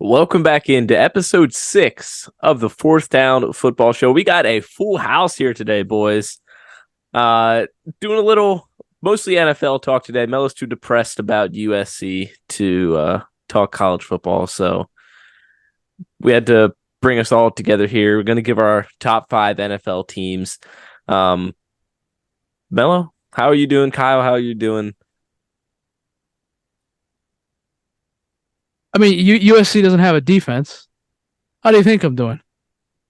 Welcome back into episode 6 of the Fourth Down Football Show. We got a full house here today, boys. Doing a little, mostly NFL talk today. Melo's too depressed about USC to talk college football, so we had to bring us all together here. We're going to give our top 5 NFL teams. Melo, how are you doing? Kyle, how are you doing? I mean, USC doesn't have a defense. How do you think I'm doing?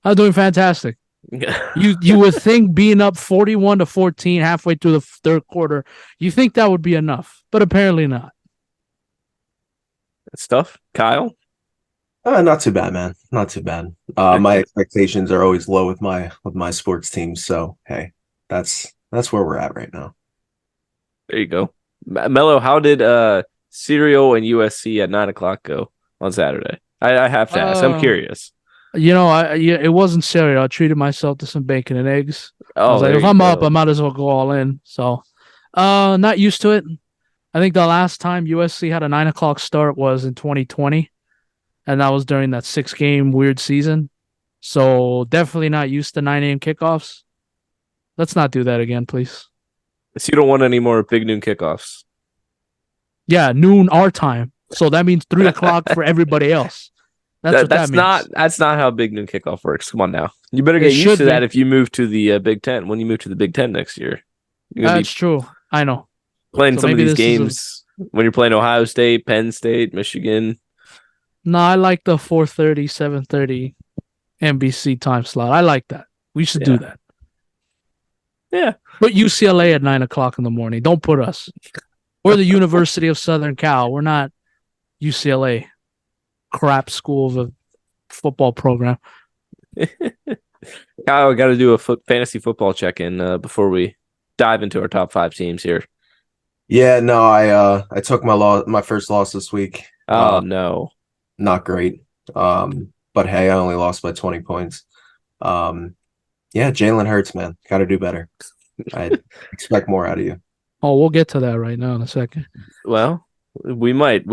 I'm doing fantastic. You would think being up 41-14 halfway through the third quarter, you think that would be enough, but apparently not. Stuff, Kyle? Not too bad, man. Not too bad. My expectations are always low with my sports teams, so hey, that's where we're at right now. There you go. Melo, how did Cereal and USC at 9:00 go on Saturday? I have to ask. I'm curious. It wasn't cereal. I treated myself to some bacon and eggs. I was like, if I'm up, I might as well go all in. So, not used to it. I think the last time USC had a 9:00 start was in 2020, and that was during that 6-game weird season. So definitely not used to 9 a.m. kickoffs. Let's not do that again, please. So you don't want any more big noon kickoffs? Yeah, noon our time. So that means 3 o'clock for everybody else. That's not how big noon kickoff works. Come on now. You better get used to that if you move to the Big Ten. When you move to the Big Ten next year. That's true. I know. Playing some of these games when you're playing Ohio State, Penn State, Michigan. No, I like the 4:30, 7:30 NBC time slot. I like that. We should do that. Yeah. Put UCLA at 9:00 in the morning. Don't put us. We're the University of Southern Cal. We're not UCLA. Crap school of a football program. Kyle, got to do a fantasy football check-in before we dive into our top 5 teams here. Yeah, no, I took my first loss this week. Oh no, not great. But hey, I only lost by 20 points. Yeah, Jalen Hurts, man, got to do better. I expect more out of you. Oh, we'll get to that right now in a second. Well, we might.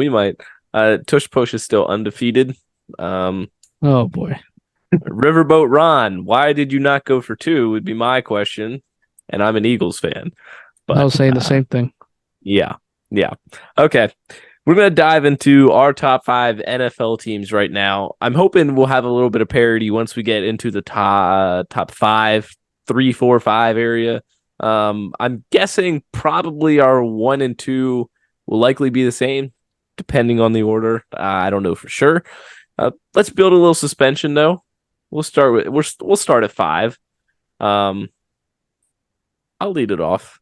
Tush Push is still undefeated. Oh boy. Riverboat Ron, why did you not go for 2 would be my question. And I'm an Eagles fan. But I was saying the same thing. Yeah. Okay. We're going to dive into our top 5 NFL teams right now. I'm hoping we'll have a little bit of parity once we get into the top 5, 3, 4, 5 area. I'm guessing probably our 1 and 2 will likely be the same, depending on the order. I don't know for sure. Let's build a little suspension, though. We'll start at 5. I'll lead it off.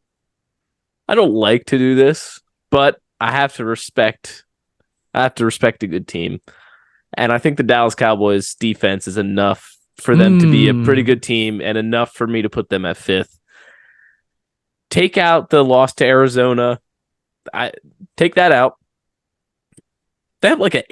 I don't like to do this, but I have to respect a good team, and I think the Dallas Cowboys defense is enough for them to be a pretty good team, and enough for me to put them at 5th. Take out the loss to Arizona. Take that out. They have like an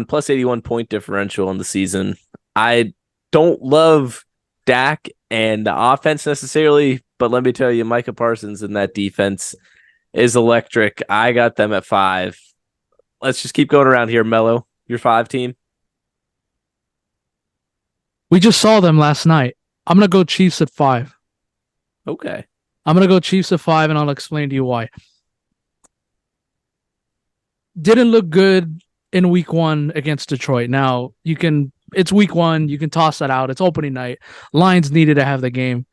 plus 81 point differential in the season. I don't love Dak and the offense necessarily, but let me tell you, Micah Parsons and that defense is electric. I got them at 5. Let's just keep going around here, Melo. Your 5 team? We just saw them last night. I'm going to go Chiefs at 5. Okay. I'm going to go Chiefs at 5, and I'll explain to you why. Didn't look good in week 1 against Detroit. Now, it's week 1. You can toss that out. It's opening night. Lions needed to have the game.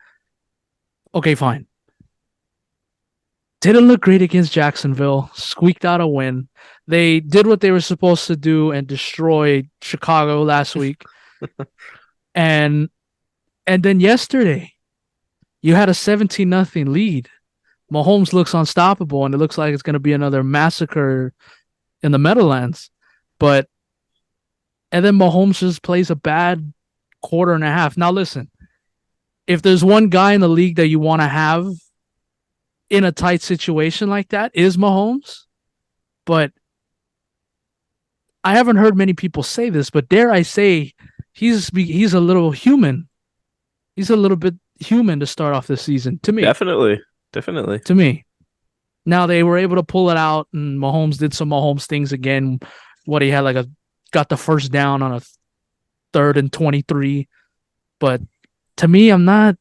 Okay, fine. Didn't look great against Jacksonville. Squeaked out a win. They did what they were supposed to do and destroyed Chicago last week. and then yesterday, you had a 17-0 lead. Mahomes looks unstoppable, and it looks like it's going to be another massacre in the Meadowlands. And then Mahomes just plays a bad quarter and a half. Now, listen, if there's one guy in the league that you want to have in a tight situation like that, is Mahomes. But I haven't heard many people say this, but dare I say, he's a little human. He's a little bit human to start off this season, to me. Definitely. To me. Now, they were able to pull it out, and Mahomes did some Mahomes things again. He had like a got the first down on a 3rd and 23. But to me, I'm not.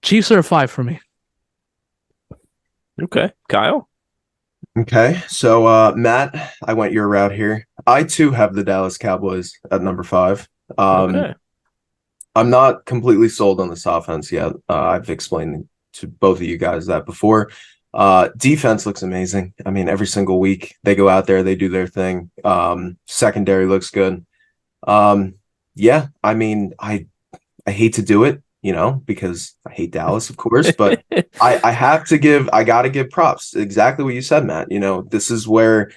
Chiefs are a 5 for me. Okay, Kyle. Okay, so Matt, I went your route here. I too have the Dallas Cowboys at number 5. Okay. I'm not completely sold on this offense yet. I've explained to both of you guys that before. Defense looks amazing. I mean, every single week they go out there, they do their thing. Secondary looks good. Yeah, I mean, I hate to do it, because I hate Dallas, of course, but I gotta give props. Exactly what you said, Matt. This is where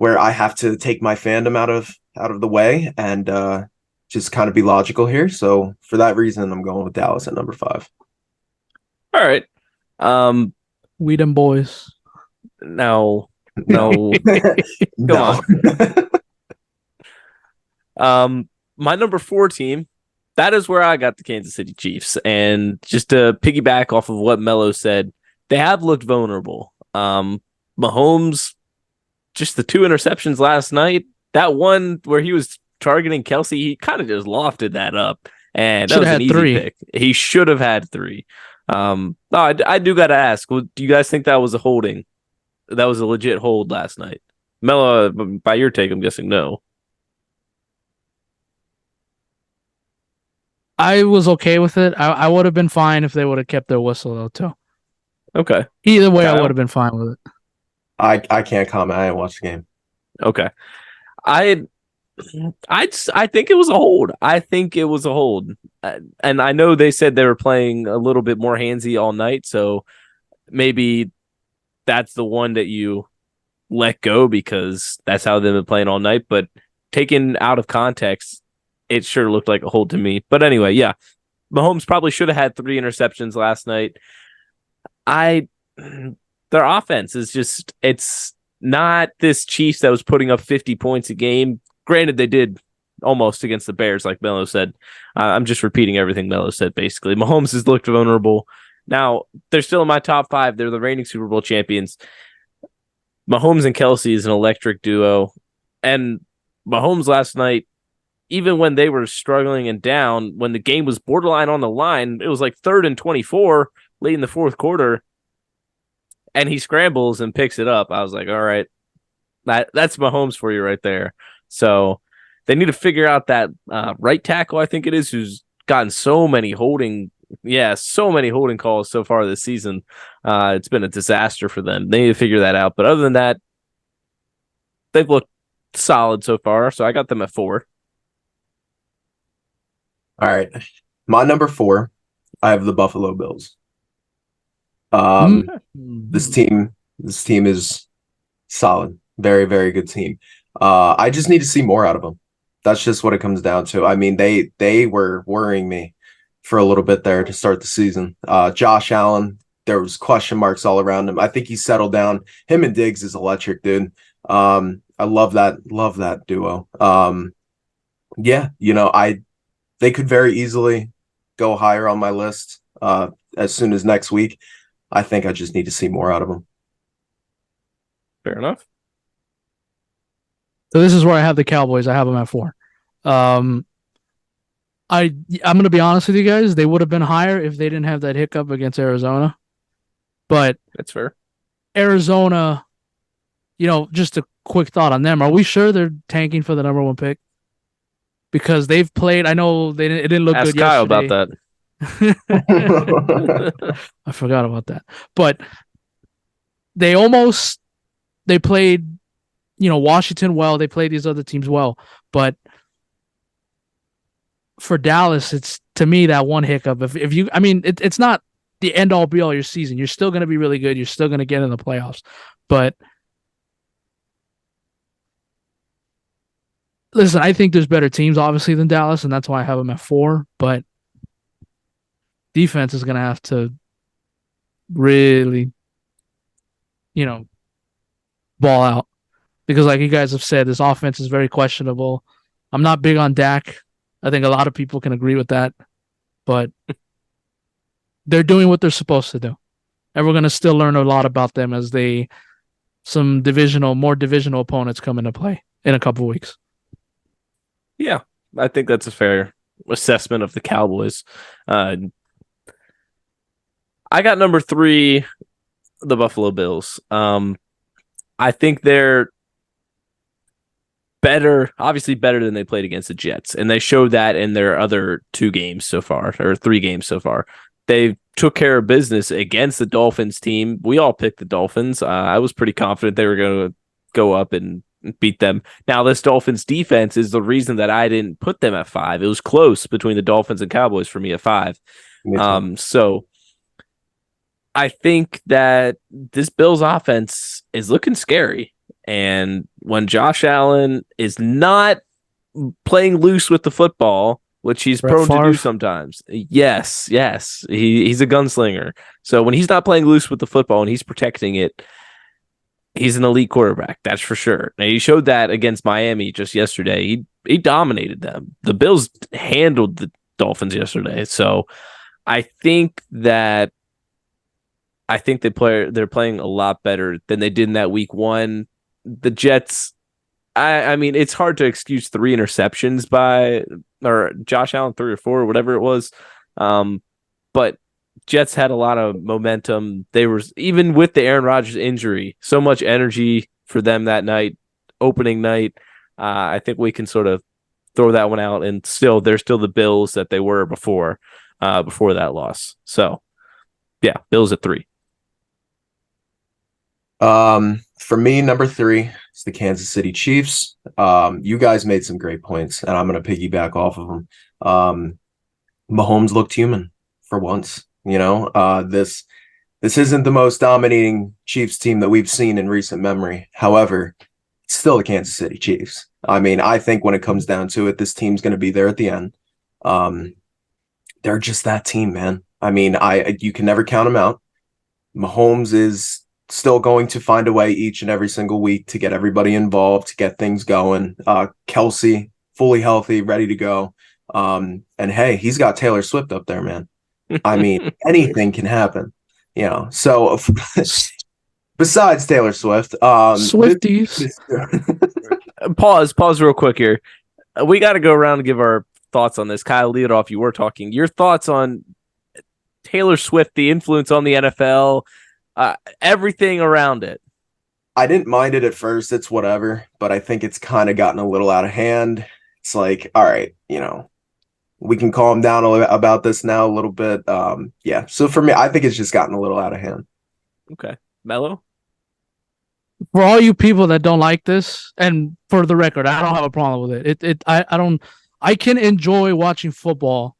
I have to take my fandom out of the way and just kind of be logical here. So for that reason, I'm going with Dallas at number 5. All right. We them boys. No. No. Come No. on. My number 4 team, that is where I got the Kansas City Chiefs. And just to piggyback off of what Melo said, they have looked vulnerable. Mahomes, just the 2 interceptions last night. That one where he was targeting Kelsey, he kind of just lofted that up. And that was an easy 3. pick. He should have had 3. No, I do got to ask, do you guys think that was a holding? That was a legit hold last night? Melo, by your take, I'm guessing no. I was okay with it. I would have been fine if they would have kept their whistle, though, too. Okay. Either way, Kyle? I would have been fine with it. I can't comment. I didn't watch the game. Okay. I think it was a hold. I think it was a hold. And I know they said they were playing a little bit more handsy all night, so maybe that's the one that you let go because that's how they've been playing all night. But taken out of context, it sure looked like a hold to me. But anyway, yeah. Mahomes probably should have had 3 interceptions last night. Their offense is just, it's not this Chiefs that was putting up 50 points a game. Granted, they did almost against the Bears, like Melo said. I'm just repeating everything Melo said, basically. Mahomes has looked vulnerable. Now, they're still in my top 5. They're the reigning Super Bowl champions. Mahomes and Kelsey is an electric duo. And Mahomes last night, even when they were struggling and down, when the game was borderline on the line, it was like 3rd and 24 late in the 4th quarter. And he scrambles and picks it up. I was like, all right, that's Mahomes for you right there. So they need to figure out that right tackle, I think it is, who's gotten so many holding calls so far this season. It's been a disaster for them. They need to figure that out. But other than that, they've looked solid so far. So I got them at 4. All right. My number 4, I have the Buffalo Bills. This team is solid. Very, very good team. I just need to see more out of them. That's just what it comes down to. I mean, they were worrying me for a little bit there to start the season. Josh Allen, there was question marks all around him. I think he settled down. Him and Diggs is electric, dude. I love that duo. Yeah, they could very easily go higher on my list as soon as next week. I think I just need to see more out of them. Fair enough. So this is where I have the Cowboys. I have them at 4. I'm going to be honest with you guys. They would have been higher if they didn't have that hiccup against Arizona. But that's fair. Arizona, just a quick thought on them. Are we sure they're tanking for the number 1 pick? Because they've played. I know it didn't look Ask good Kyle yesterday. about that. I forgot about that. But they played, Washington well. They played these other teams well. But for Dallas, it's, to me, that one hiccup. It's not the end all be all your season. You're still going to be really good. You're still going to get in the playoffs. But listen, I think there's better teams, obviously, than Dallas, and that's why I have them at 4. But defense is going to have to really, ball out. Because like you guys have said, this offense is very questionable. I'm not big on Dak. I think a lot of people can agree with that. But they're doing what they're supposed to do. And we're going to still learn a lot about them as some more divisional opponents come into play in a couple weeks. Yeah, I think that's a fair assessment of the Cowboys. Uh, I got number 3, the Buffalo Bills. I think they're better, obviously better than they played against the Jets, and they showed that in their other 2 games so far, or 3 games so far. They took care of business against the Dolphins team. We all picked the Dolphins. I was pretty confident they were going to go up and beat them. Now, this Dolphins defense is the reason that I didn't put them at 5. It was close between the Dolphins and Cowboys for me at 5. So I think that this Bills offense is looking scary. And when Josh Allen is not playing loose with the football, which he's prone to do sometimes. Yes. He's a gunslinger. So when he's not playing loose with the football and he's protecting it, he's an elite quarterback. That's for sure. Now, he showed that against Miami just yesterday. He dominated them. The Bills handled the Dolphins yesterday. So I think they're playing a lot better than they did in that week 1. The Jets, I mean, it's hard to excuse 3 interceptions or Josh Allen 3 or 4 or whatever it was. But Jets had a lot of momentum. They were, even with the Aaron Rodgers injury, so much energy for them that night, opening night. I think we can sort of throw that one out, and they're still the Bills that they were before that loss. So, yeah, Bills at 3. For me, number 3 is the Kansas City Chiefs. You guys made some great points, and I'm going to piggyback off of them. Mahomes looked human for once. This isn't the most dominating Chiefs team that we've seen in recent memory. However, it's still the Kansas City Chiefs. I mean, I think when it comes down to it, this team's going to be there at the end. They're just that team, man. I mean, you can never count them out. Mahomes is still going to find a way each and every single week to get everybody involved, to get things going. Kelsey, fully healthy, ready to go. And hey, he's got Taylor Swift up there, man. I mean, anything can happen, So besides Taylor Swift, Swifties. Pause real quick here. We got to go around and give our thoughts on this. Kyle, lead it off. You were talking. Your thoughts on Taylor Swift, the influence on the NFL, everything around it. I didn't mind it at first. It's whatever, but I think it's kind of gotten a little out of hand. It's like, all right, we can calm down about this now a little bit. Yeah. So for me, I think it's just gotten a little out of hand. Okay. Melo? For all you people that don't like this, and for the record, I don't have a problem with it. I can enjoy watching football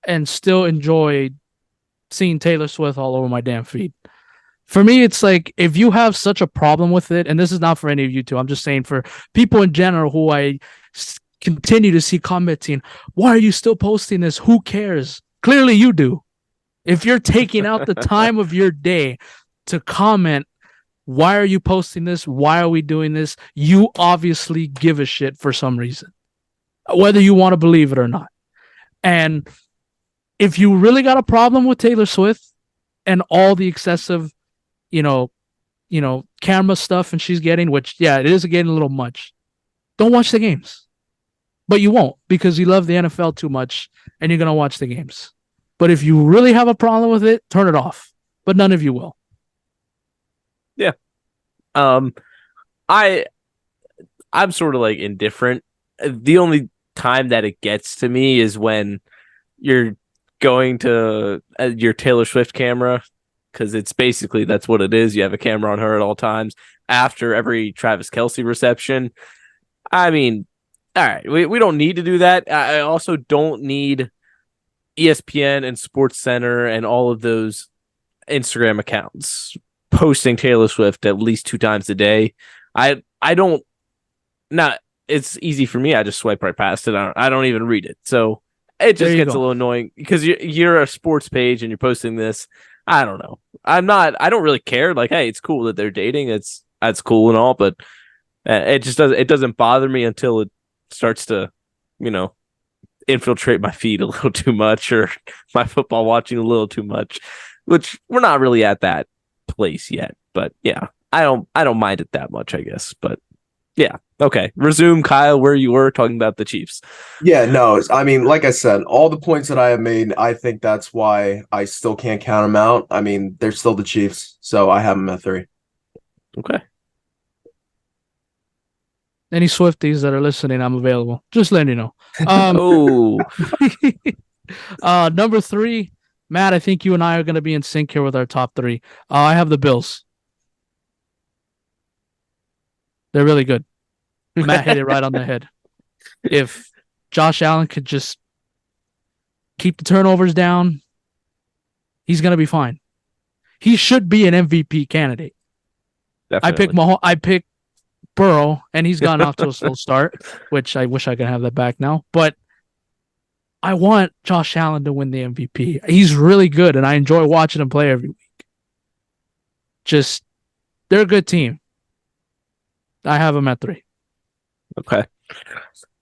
and still enjoy seeing Taylor Swift all over my damn feed. For me, it's like, if you have such a problem with it, and this is not for any of you two, I'm just saying for people in general who I continue to see commenting, why are you still posting this? Who cares? Clearly you do. If you're taking out the time of your day to comment, why are you posting this? Why are we doing this? You obviously give a shit for some reason, whether you want to believe it or not. And if you really got a problem with Taylor Swift and all the excessive, camera stuff and she's getting, which, yeah, it is getting a little much, don't watch the games. But you won't, because you love the NFL too much and you're going to watch the games. But if you really have a problem with it, turn it off. But none of you will. Yeah. I'm sort of like indifferent. The only time that it gets to me is when you're going to your Taylor Swift camera, because it's basically, that's what it is. You have a camera on her at all times after every Travis Kelce reception. I mean, all right, we don't need to do that. I also don't need ESPN and SportsCenter and all of those Instagram accounts posting Taylor Swift at least 2 times a day. I don't, not, it's easy for me. I just swipe right past it. I don't even read it. So it just gets a little annoying because you're a sports page and you're posting this. I don't know. I don't really care. Like, hey, it's cool that they're dating. That's cool and all, but it doesn't bother me until it starts to, infiltrate my feed a little too much, or my football watching a little too much, which we're not really at that place yet. But yeah, I don't mind it that much, I guess. But Yeah. Okay. Resume, Kyle, where you were talking about the Chiefs. Yeah, no, I mean, like I said, all the points that I have made, I think that's why I still can't count them out. I mean, they're still the Chiefs, so I have them at 3. Okay. Any Swifties that are listening, I'm available. Just letting you know. Oh, Number 3, Matt. I think you and I are going to be in sync here with our top 3. I have the Bills. They're really good. Matt hit it right on the head. If Josh Allen could just keep the turnovers down, he's going to be fine. He should be an MVP candidate. definitely. I pick Burrow, and he's gone off to a slow start, which I wish I could have that back now. But I want Josh Allen to win the MVP. He's really good, and I enjoy watching him play every week. Just, they're a good team. I have them at 3. Okay.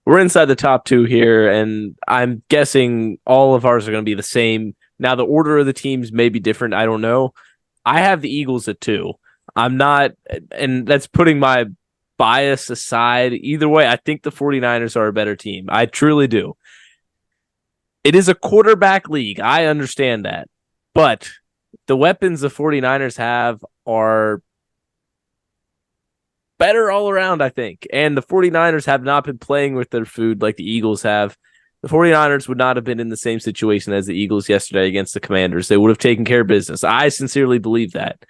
We're inside the top 2 here, and I'm guessing all of ours are going to be the same. Now, the order of the teams may be different. I don't know. I have the Eagles at 2. I'm not, and that's putting my bias aside. Either way, I think the 49ers are a better team. I truly do. It is a quarterback league. I understand that. But the weapons the 49ers have are better all around, I think. And the 49ers have not been playing with their food like the Eagles have. The 49ers would not have been in the same situation as the Eagles yesterday against the Commanders. They would have taken care of business. I sincerely believe that.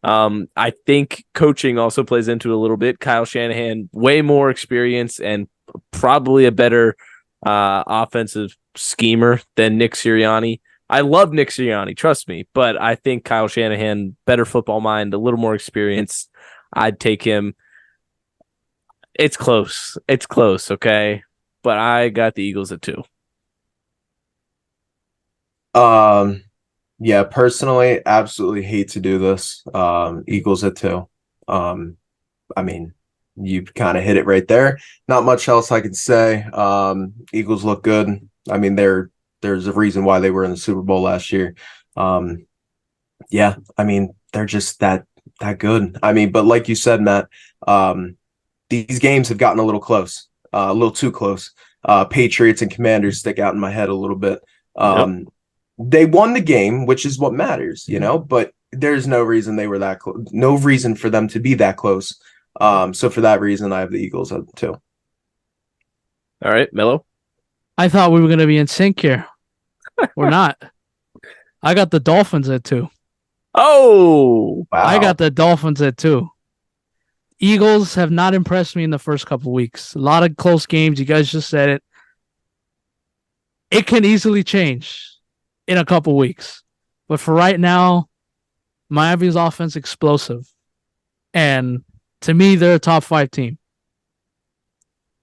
I think coaching also plays into it a little bit. Kyle Shanahan, way more experience and probably a better offensive schemer than Nick Sirianni. I love Nick Sirianni, trust me, but I think Kyle Shanahan, better football mind, a little more experience. I'd take him. It's close. It's close, okay? But I got the Eagles at 2. Yeah, personally, absolutely hate to do this. Eagles at 2. I mean, you kind of hit it right there. Not much else I can say. Eagles look good. I mean, there's a reason why they were in the Super Bowl last year. Yeah, I mean, they're just that good. I mean, but like you said, Matt, these games have gotten a little close, a little too close. Patriots and Commanders stick out in my head a little bit. Yep. They won the game, which is what matters, but there's no reason they were that close. No reason for them to be that close. So for that reason, I have the Eagles at 2. All right, Melo. I thought we were going to be in sync here. We're not. I got the Dolphins at 2. Oh, Wow. I got the Dolphins at 2. Eagles have not impressed me in the first couple of weeks. A lot of close games. You guys just said it. It can easily change in a couple weeks. But for right now, Miami's offense explosive. And to me, they're a top 5 team.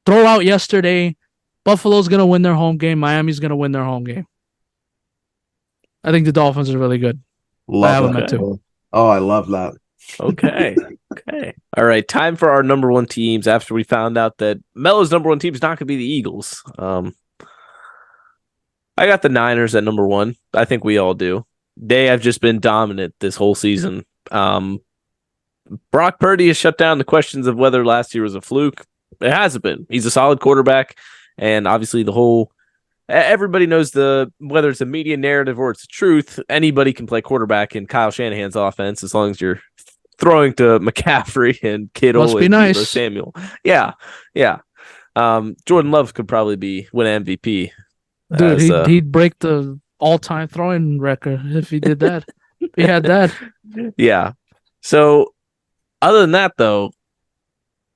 Throw out yesterday, Buffalo's going to win their home game. Miami's going to win their home game. I think the Dolphins are really good. I have Love them that. at 2. Oh, I love that. okay. Okay. All right. Time for our number 1 teams after we found out that Melo's number 1 team is not going to be the Eagles. I got the Niners at number 1. I think we all do. They have just been dominant this whole season. Brock Purdy has shut down the questions of whether last year was a fluke. It hasn't been. He's a solid quarterback. And obviously everybody knows whether it's a media narrative or it's the truth, anybody can play quarterback in Kyle Shanahan's offense as long as you're throwing to McCaffrey and Kittle Must be and nice. Deebo Samuel. Yeah. Yeah. Jordan Love could probably win MVP. Dude, he'd break the all-time throwing record if he did that. If he had that. Yeah. So other than that, though,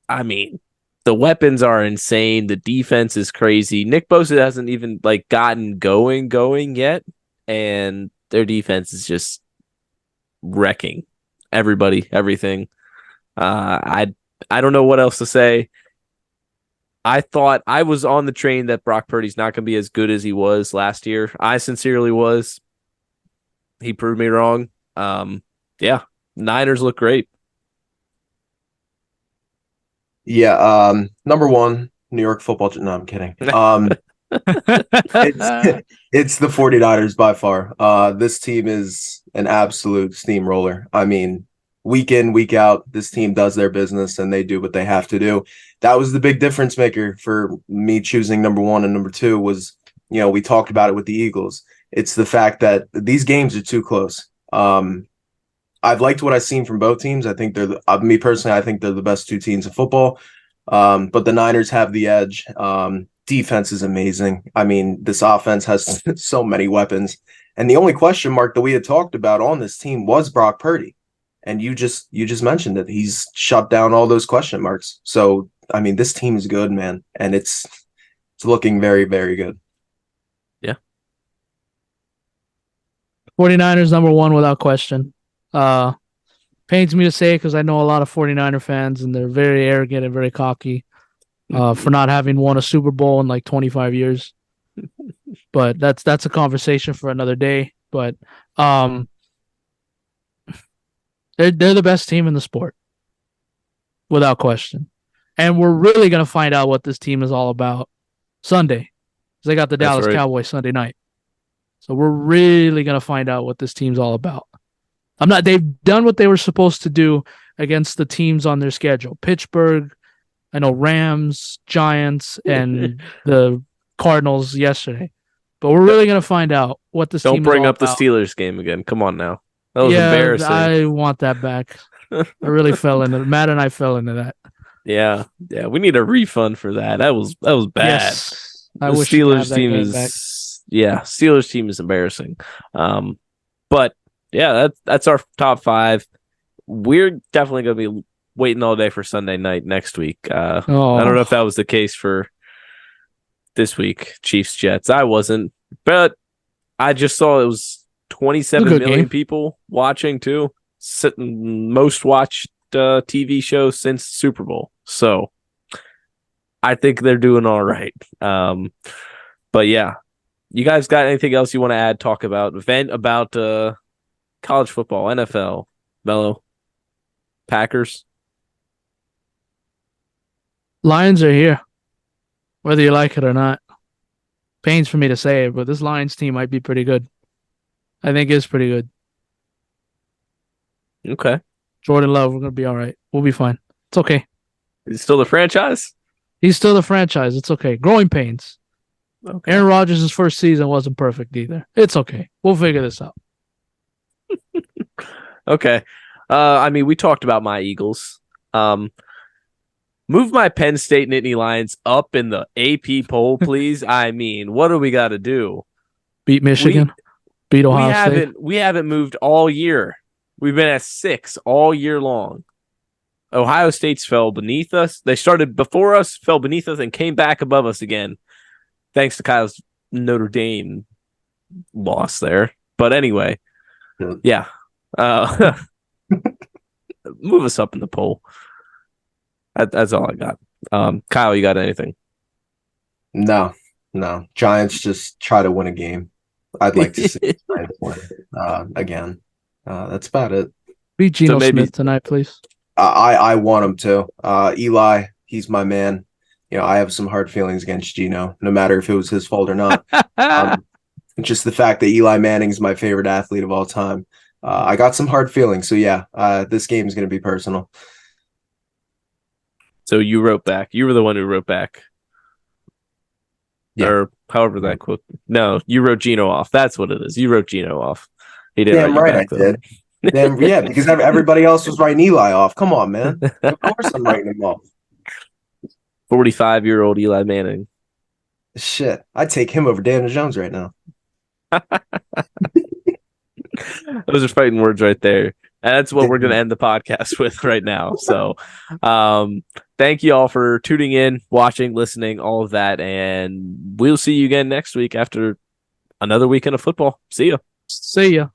I mean, the weapons are insane. The defense is crazy. Nick Bosa hasn't even gotten going yet, and their defense is just wrecking everybody, everything. I don't know what else to say. I thought I was on the train that Brock Purdy's not going to be as good as he was last year. I sincerely was. He proved me wrong. Yeah, Niners look great. Yeah, number 1, New York football. No, I'm kidding. It's the 49ers by far. This team is an absolute steamroller. I mean, week in, week out, this team does their business and they do what they have to do. That was the big difference maker for me choosing number one and number two was, we talked about it with the Eagles. It's the fact that these games are too close. I've liked what I've seen from both teams. I think me personally, I think they're the best two teams in football. But the Niners have the edge. Defense is amazing. I mean, this offense has so many weapons. And the only question mark that we had talked about on this team was Brock Purdy. And you just mentioned it. He's shut down all those question marks. So, I mean, this team is good, man. And it's looking very, very good. Yeah. 49ers number one without question. Pains me to say because I know a lot of 49er fans and they're very arrogant and very cocky for not having won a Super Bowl in like 25 years. But that's a conversation for another day. But they're the best team in the sport without question. And we're really going to find out what this team is all about Sunday. Because they got the Dallas Cowboys Sunday night. So we're really going to find out what this team's all about. They've done what they were supposed to do against the teams on their schedule. Pittsburgh, I know Rams, Giants, and the Cardinals yesterday. But we're really going to find out what this team is all about. Don't bring up the Steelers game again. Come on now. That was embarrassing. I want that back. I really fell into it. Matt and I fell into that. Yeah. We need a refund for that. That was bad. Yes. The Steelers team is back. Steelers team is embarrassing. But yeah, that's our top five. We're definitely going to be waiting all day for Sunday night next week. I don't know if that was the case for this week, Chiefs Jets. I wasn't, but I just saw it was 27 million people watching too. Most watched TV show since Super Bowl. So I think they're doing all right. But yeah, you guys got anything else you want to add? Talk about college football, NFL, Melo, Packers. Lions are here, whether you like it or not. Pains for me to say it, but this Lions team might be pretty good. I think it's pretty good. Okay. Jordan Love, we're going to be all right. We'll be fine. It's okay. He's still the franchise? He's still the franchise. It's okay. Growing pains. Okay. Aaron Rodgers' first season wasn't perfect either. It's okay. We'll figure this out. Okay. I mean, we talked about my Eagles. Move my Penn State Nittany Lions up in the AP poll, please. I mean, what do we got to do? Beat Michigan? Beat Ohio State? We haven't moved all year. We've been at 6 all year long. Ohio State's fell beneath us. They started before us, fell beneath us, and came back above us again. Thanks to Kyle's Notre Dame loss there. But anyway, yeah. Move us up in the poll. That's all I got. Kyle, you got anything? No. Giants just try to win a game. I'd like to see Giants win again. That's about it. Beat Geno Smith tonight, please. I want him to. Eli, he's my man. I have some hard feelings against Geno, no matter if it was his fault or not. Just the fact that Eli Manning is my favorite athlete of all time. I got some hard feelings. So yeah, this game is going to be personal. So you wrote back. You were the one who wrote back. Yeah. Or however that quote. No, you wrote Geno off. That's what it is. You wrote Geno off. He did. Damn right, I did. Damn, yeah, because everybody else was writing Eli off. Come on, man. Of course I'm writing him off. 45-year-old Eli Manning. Shit, I'd take him over Daniel Jones right now. Those are fighting words right there. And that's what we're going to end the podcast with right now. So thank you all for tuning in, watching, listening, all of that. And we'll see you again next week after another weekend of football. See ya. See ya.